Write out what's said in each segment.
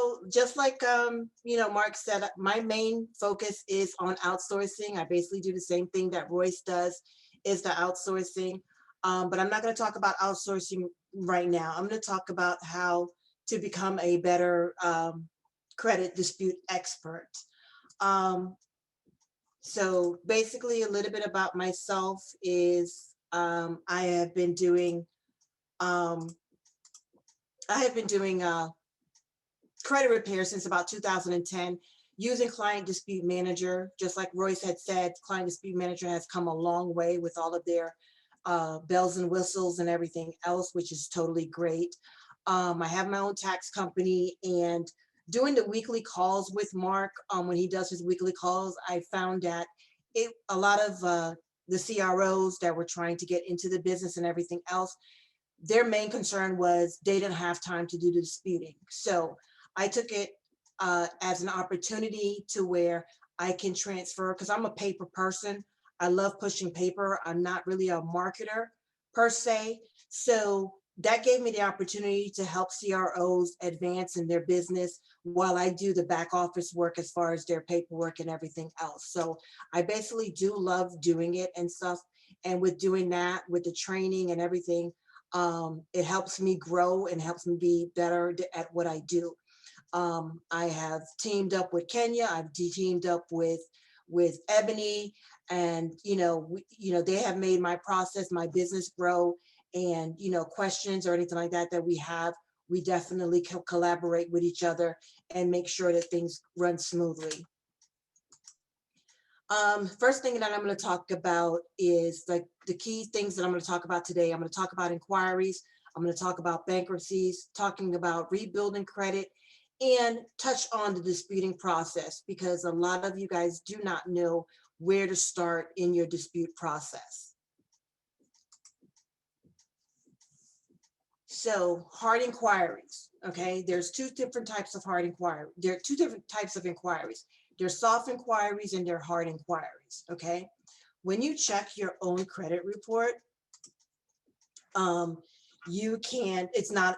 So just like Mark said, my main focus is on outsourcing. I basically do the same thing that Royce does, is the outsourcing. But I'm not going to talk about outsourcing right now. I'm going to talk about how to become a better credit dispute expert. Um, so basically, a little bit about myself is I have been doing um, credit repair since about 2010 using Client Dispute Manager. Just like Royce had said, Client Dispute Manager has come a long way with all of their bells and whistles and everything else, which is totally great. I have my own tax company, and doing the weekly calls with Mark, when he does his weekly calls, I found that a lot of the CROs that were trying to get into the business and everything else, their main concern was they didn't have time to do the disputing. So I took it as an opportunity to where I can transfer, because I'm a paper person. I love pushing paper. I'm not really a marketer per se. So that gave me the opportunity to help CROs advance in their business while I do the back office work as far as their paperwork and everything else. So I basically do love doing it and stuff. And with doing that, with the training and everything, it helps me grow and helps me be better at what I do. I have teamed up with Kenya. I've teamed up with Ebony, and they have made my process, my business grow. And questions or anything like that we have, we definitely collaborate with each other and make sure that things run smoothly. First thing that I'm going to talk about is like the key things that I'm going to talk about today. I'm going to talk about inquiries. I'm going to talk about bankruptcies, talking about rebuilding credit, and touch on the disputing process, because a lot of you guys do not know where to start in your dispute process. So hard inquiries, okay? There's two different types of hard inquiry. There are two different types of inquiries. There's soft inquiries and they're hard inquiries, okay? When you check your own credit report, you can,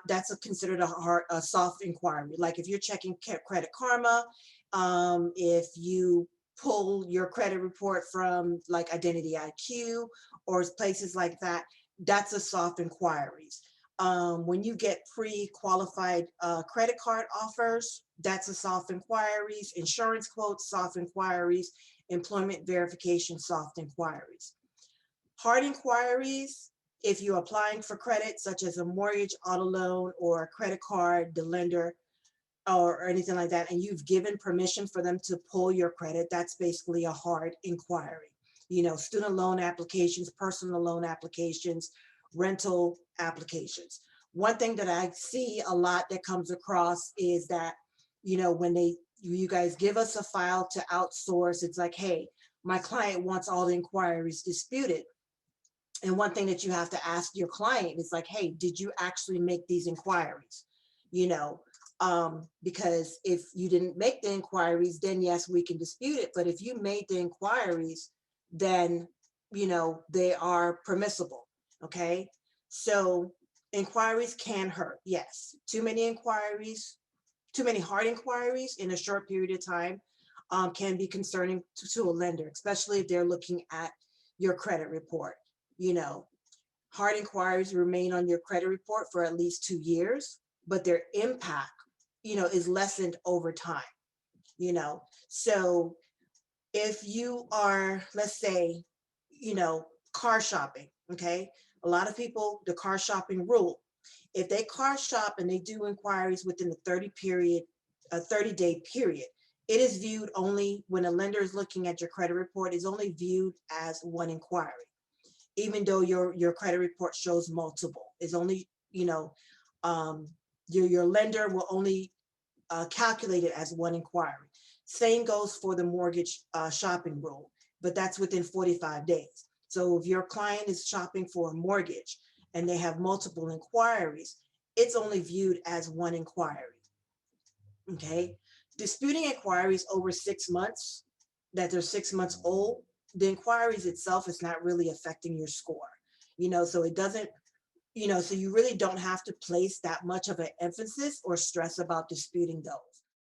that's considered a soft inquiry. Like if you're checking Credit Karma, if you pull your credit report from like Identity IQ or places like that, that's a soft inquiries. When you get pre-qualified credit card offers, that's a soft inquiries. Insurance quotes, soft inquiries. Employment verification, soft inquiries. Hard inquiries, if you're applying for credit, such as a mortgage, auto loan, or a credit card, the lender, or anything like that, and you've given permission for them to pull your credit, that's basically a hard inquiry. Student loan applications, personal loan applications, rental applications. One thing that I see a lot that comes across is that, when you guys give us a file to outsource, it's like, hey, my client wants all the inquiries disputed. And one thing that you have to ask your client is like, hey, did you actually make these inquiries? Because if you didn't make the inquiries, then yes, we can dispute it. But if you made the inquiries, then, they are permissible. Okay. So inquiries can hurt. Yes. Too many inquiries, too many hard inquiries in a short period of time can be concerning to a lender, especially if they're looking at your credit report. Hard inquiries remain on your credit report for at least 2 years, but their impact, is lessened over time. So if you are, let's say, car shopping, okay? A lot of people, the car shopping rule, if they car shop and they do inquiries within the 30-day period, it is viewed only when a lender is looking at your credit report, is only viewed as one inquiry. Even though your credit report shows multiple, is only, your lender will only calculate it as one inquiry. Same goes for the mortgage shopping rule, but that's within 45 days. So if your client is shopping for a mortgage and they have multiple inquiries, it's only viewed as one inquiry. Okay. Disputing inquiries over 6 months, that they're 6 months old, the inquiries itself is not really affecting your score. So it doesn't, So you really don't have to place that much of an emphasis or stress about disputing those.